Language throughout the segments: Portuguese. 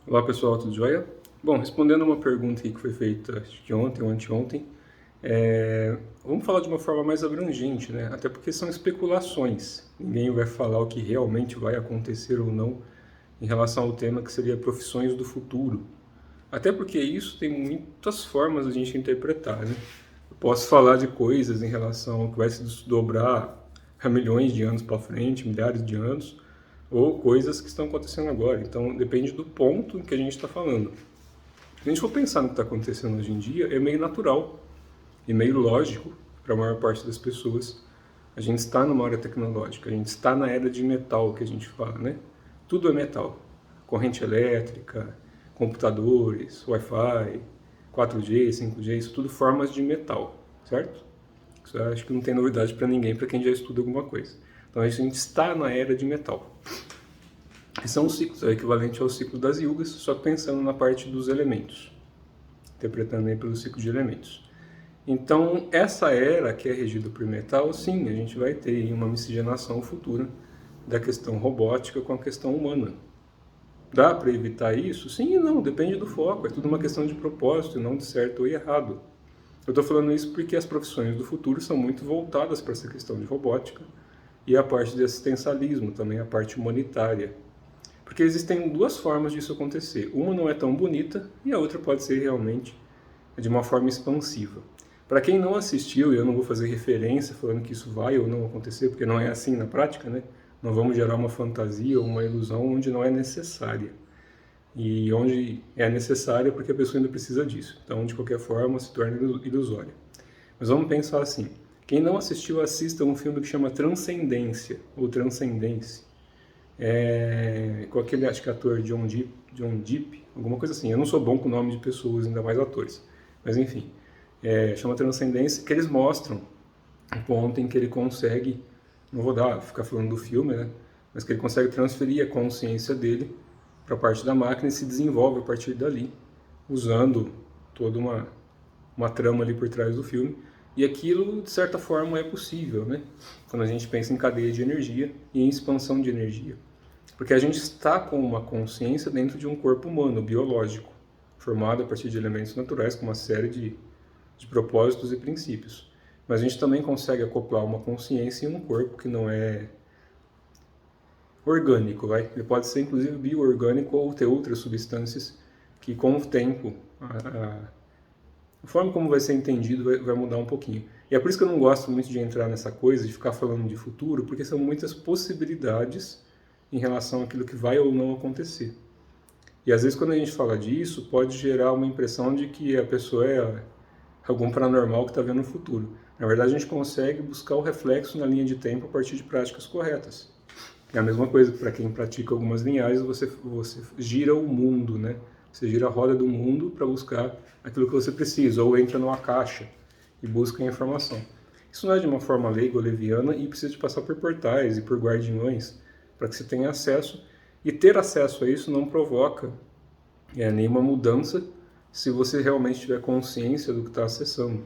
Olá pessoal, tudo jóia? Bom, respondendo uma pergunta que foi feita acho que ontem ou anteontem, vamos falar de uma forma mais abrangente, né? Até porque são especulações. Ninguém vai falar o que realmente vai acontecer ou não em relação ao tema que seria profissões do futuro. Até porque isso tem muitas formas de a gente interpretar, né? Eu posso falar de coisas em relação ao que vai se desdobrar a milhões de anos para frente, milhares de anos, ou coisas que estão acontecendo agora. Então, depende do ponto em que a gente está falando. Se a gente for pensar no que está acontecendo hoje em dia, é meio natural e meio lógico para a maior parte das pessoas. A gente está numa área tecnológica, a gente está na era de metal, que a gente fala, né? Tudo é metal. Corrente elétrica, computadores, Wi-Fi, 4G, 5G, isso tudo formas de metal, certo? Isso eu acho que não tem novidade para ninguém, para quem já estuda alguma coisa. Então a gente está na era de metal. E são os ciclos, é o equivalente ao ciclo das yugas, só pensando na parte dos elementos, interpretando aí pelo ciclo de elementos. Então, essa era que é regida por metal, sim, a gente vai ter uma miscigenação futura da questão robótica com a questão humana. Dá para evitar isso? Sim e não, depende do foco, é tudo uma questão de propósito, não de certo ou errado. Eu estou falando isso porque as profissões do futuro são muito voltadas para essa questão de robótica e a parte de assistencialismo, também a parte humanitária. Porque existem duas formas disso acontecer. Uma não é tão bonita e a outra pode ser realmente de uma forma expansiva. Para quem não assistiu, e eu não vou fazer referência falando que isso vai ou não acontecer, porque não é assim na prática, né? Não vamos gerar uma fantasia ou uma ilusão onde não é necessária. E onde é necessária porque a pessoa ainda precisa disso. Então, de qualquer forma, se torna ilusória. Mas vamos pensar assim. Quem não assistiu, assista um filme que chama Transcendência, ou Transcendência. Com aquele, acho que ator John Depp, alguma coisa assim. Eu não sou bom com o nome de pessoas, ainda mais atores. Mas enfim, chama Transcendência, que eles mostram o ponto em que ele consegue, não vou ficar falando do filme, né? Mas que ele consegue transferir a consciência dele para a parte da máquina e se desenvolve a partir dali, usando toda uma trama ali por trás do filme. E aquilo, de certa forma, é possível, né? Quando a gente pensa em cadeia de energia e em expansão de energia. Porque a gente está com uma consciência dentro de um corpo humano, biológico, formado a partir de elementos naturais, com uma série de propósitos e princípios. Mas a gente também consegue acoplar uma consciência em um corpo que não é orgânico, vai? Ele pode ser inclusive bioorgânico ou ter outras substâncias que com o tempo a forma como vai ser entendido vai mudar um pouquinho. E é por isso que eu não gosto muito de entrar nessa coisa, de ficar falando de futuro, porque são muitas possibilidades em relação àquilo que vai ou não acontecer. E às vezes quando a gente fala disso, pode gerar uma impressão de que a pessoa é algum paranormal que está vendo o futuro. Na verdade, a gente consegue buscar o reflexo na linha de tempo a partir de práticas corretas. É a mesma coisa para quem pratica algumas linhagens, você gira o mundo, né? Você gira a roda do mundo para buscar aquilo que você precisa, ou entra numa caixa e busca a informação. Isso não é de uma forma leiga ou leviana e precisa de passar por portais e por guardiões para que você tenha acesso. E ter acesso a isso não provoca nenhuma mudança se você realmente tiver consciência do que está acessando.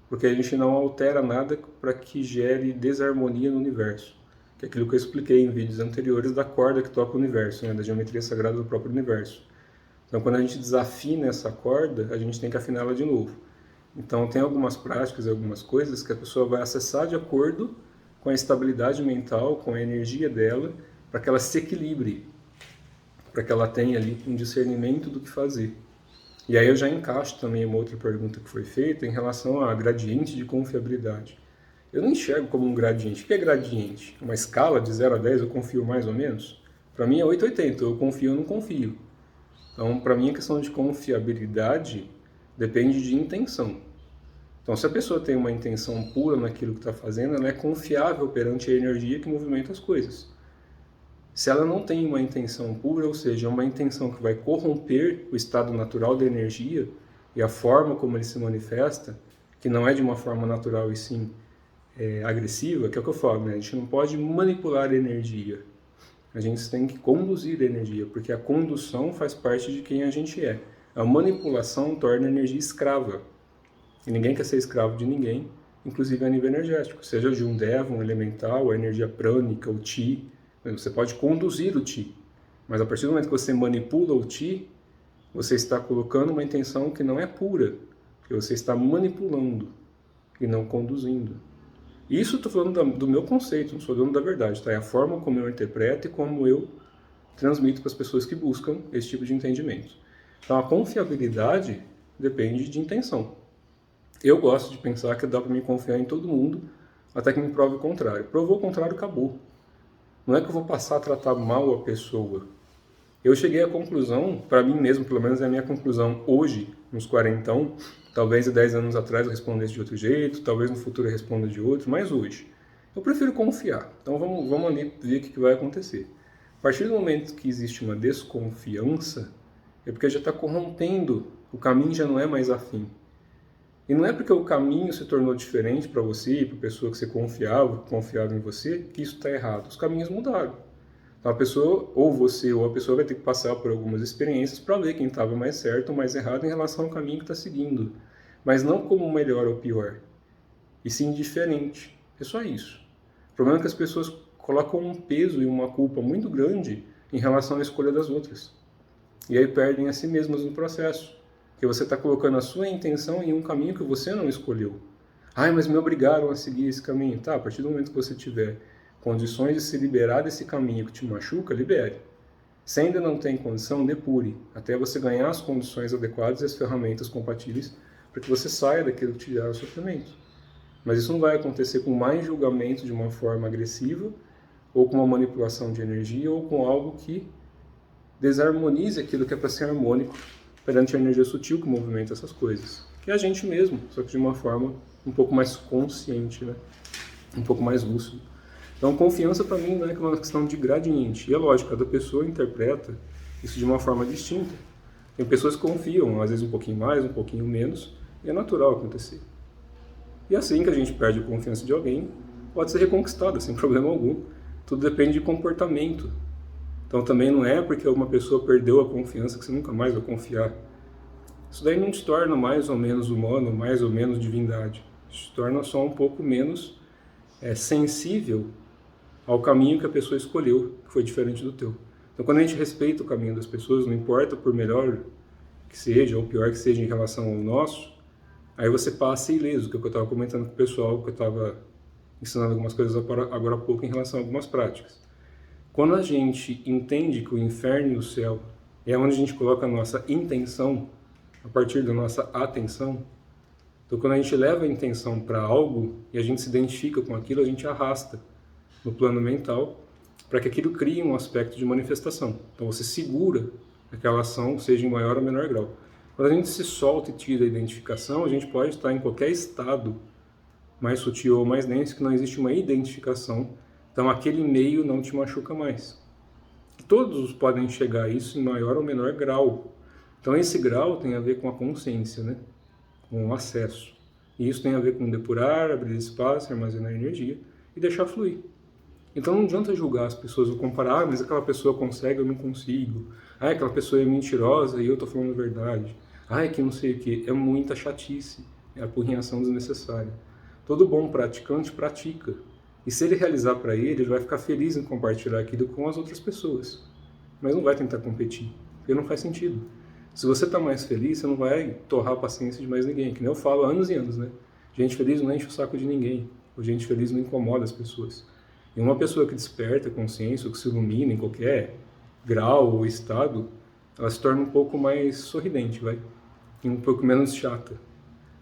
Porque a gente não altera nada para que gere desarmonia no universo. Que é aquilo que eu expliquei em vídeos anteriores da corda que toca o universo, né, da geometria sagrada do próprio universo. Então, quando a gente desafina essa corda, a gente tem que afiná-la de novo. Então, tem algumas práticas, algumas coisas que a pessoa vai acessar de acordo com a estabilidade mental, com a energia dela, para que ela se equilibre, para que ela tenha ali um discernimento do que fazer. E aí eu já encaixo também uma outra pergunta que foi feita em relação a gradiente de confiabilidade. Eu não enxergo como um gradiente. O que é gradiente? Uma escala de 0 a 10, eu confio mais ou menos? Para mim é 880, eu confio ou não confio. Então, para mim, a questão de confiabilidade depende de intenção. Então, se a pessoa tem uma intenção pura naquilo que está fazendo, ela é confiável perante a energia que movimenta as coisas. Se ela não tem uma intenção pura, ou seja, uma intenção que vai corromper o estado natural da energia e a forma como ele se manifesta, que não é de uma forma natural e sim agressiva, que é o que eu falo, né? A gente não pode manipular a energia. A gente tem que conduzir a energia, porque a condução faz parte de quem a gente é. A manipulação torna a energia escrava. E ninguém quer ser escravo de ninguém, inclusive a nível energético. Seja de um Deva, um elemental, a energia prânica, o Ti. Você pode conduzir o Ti. Mas a partir do momento que você manipula o Ti, você está colocando uma intenção que não é pura, que você está manipulando e não conduzindo. Isso eu estou falando do meu conceito, não sou dono da verdade, tá? É a forma como eu interpreto e como eu transmito para as pessoas que buscam esse tipo de entendimento. Então a confiabilidade depende de intenção. Eu gosto de pensar que dá para me confiar em todo mundo até que me prove o contrário. Provou o contrário, acabou. Não é que eu vou passar a tratar mal a pessoa. Eu cheguei à conclusão, para mim mesmo, pelo menos é a minha conclusão hoje, nos 40, talvez há 10 anos atrás eu respondesse de outro jeito, talvez no futuro eu responda de outro, mas hoje. Eu prefiro confiar. Então vamos ali ver o que vai acontecer. A partir do momento que existe uma desconfiança, é porque já está corrompendo, o caminho já não é mais afim. E não é porque o caminho se tornou diferente para você e para a pessoa que você confiava em você, que isso está errado. Os caminhos mudaram. Então a pessoa, ou você, ou a pessoa vai ter que passar por algumas experiências para ver quem estava mais certo ou mais errado em relação ao caminho que está seguindo. Mas não como melhor ou pior, e sim diferente. É só isso. O problema é que as pessoas colocam um peso e uma culpa muito grande em relação à escolha das outras. E aí perdem a si mesmas no processo. Porque você está colocando a sua intenção em um caminho que você não escolheu. Ai, mas me obrigaram a seguir esse caminho. Tá, a partir do momento que você tiver condições de se liberar desse caminho que te machuca, libere. Se ainda não tem condição, depure, até você ganhar as condições adequadas e as ferramentas compatíveis para que você saia daquilo que te gera sofrimento. Mas isso não vai acontecer com mais julgamento de uma forma agressiva, ou com uma manipulação de energia, ou com algo que desarmonize aquilo que é para ser harmônico perante a energia sutil que movimenta essas coisas. Que é a gente mesmo, só que de uma forma um pouco mais consciente, né? Um pouco mais lúcido. Então, confiança para mim não é uma questão de gradiente. E é lógico, cada pessoa interpreta isso de uma forma distinta. Tem pessoas que confiam, às vezes um pouquinho mais, um pouquinho menos, e é natural acontecer. E assim que a gente perde a confiança de alguém, pode ser reconquistada sem problema algum. Tudo depende de comportamento. Então também não é porque uma pessoa perdeu a confiança que você nunca mais vai confiar. Isso daí não te torna mais ou menos humano, mais ou menos divindade. Isso te torna só um pouco menos sensível ao caminho que a pessoa escolheu, que foi diferente do teu. Então quando a gente respeita o caminho das pessoas, não importa por melhor que seja ou pior que seja em relação ao nosso, aí você passa ileso, que é o que eu estava comentando com o pessoal, que eu estava ensinando algumas coisas agora há pouco em relação a algumas práticas. Quando a gente entende que o inferno e o céu é onde a gente coloca a nossa intenção, a partir da nossa atenção, então quando a gente leva a intenção para algo e a gente se identifica com aquilo, a gente arrasta no plano mental para que aquilo crie um aspecto de manifestação. Então você segura aquela ação, seja em maior ou menor grau. Quando a gente se solta e tira a identificação, a gente pode estar em qualquer estado mais sutil ou mais denso, que não existe uma identificação. Então aquele meio não te machuca mais. Todos podem chegar a isso em maior ou menor grau. Então esse grau tem a ver com a consciência, né? Com o acesso. E isso tem a ver com depurar, abrir espaço, armazenar energia e deixar fluir. Então não adianta julgar as pessoas ou comparar, mas aquela pessoa consegue, eu não consigo. Aquela pessoa é mentirosa e eu estou falando a verdade. Que não sei o que. É muita chatice. É a apurrinhação desnecessária. Todo bom praticante pratica. E se ele realizar para ele vai ficar feliz em compartilhar aquilo com as outras pessoas. Mas não vai tentar competir, porque não faz sentido. Se você está mais feliz, você não vai torrar a paciência de mais ninguém. Que nem eu falo há anos e anos, né? Gente feliz não enche o saco de ninguém. Ou gente feliz não incomoda as pessoas. E uma pessoa que desperta a consciência, ou que se ilumina em qualquer grau ou estado, ela se torna um pouco mais sorridente, e um pouco menos chata.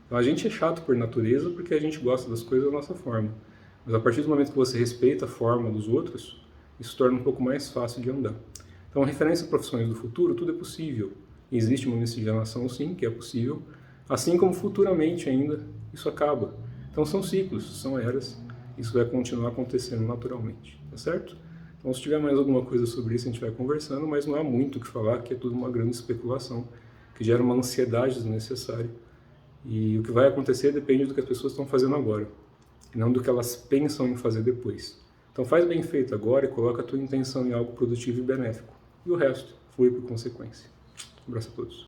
Então a gente é chato por natureza porque a gente gosta das coisas da nossa forma. Mas a partir do momento que você respeita a forma dos outros, isso torna um pouco mais fácil de andar. Então, a referência a profissões do futuro, tudo é possível. Existe uma miscigenação, sim, que é possível, assim como futuramente ainda isso acaba. Então, são ciclos, são eras, isso vai continuar acontecendo naturalmente, tá certo? Então, se tiver mais alguma coisa sobre isso, a gente vai conversando, mas não há muito o que falar, que é tudo uma grande especulação, que gera uma ansiedade desnecessária. E o que vai acontecer depende do que as pessoas estão fazendo agora, e não do que elas pensam em fazer depois. Então faz bem feito agora e coloca a tua intenção em algo produtivo e benéfico. E o resto flui por consequência. Um abraço a todos.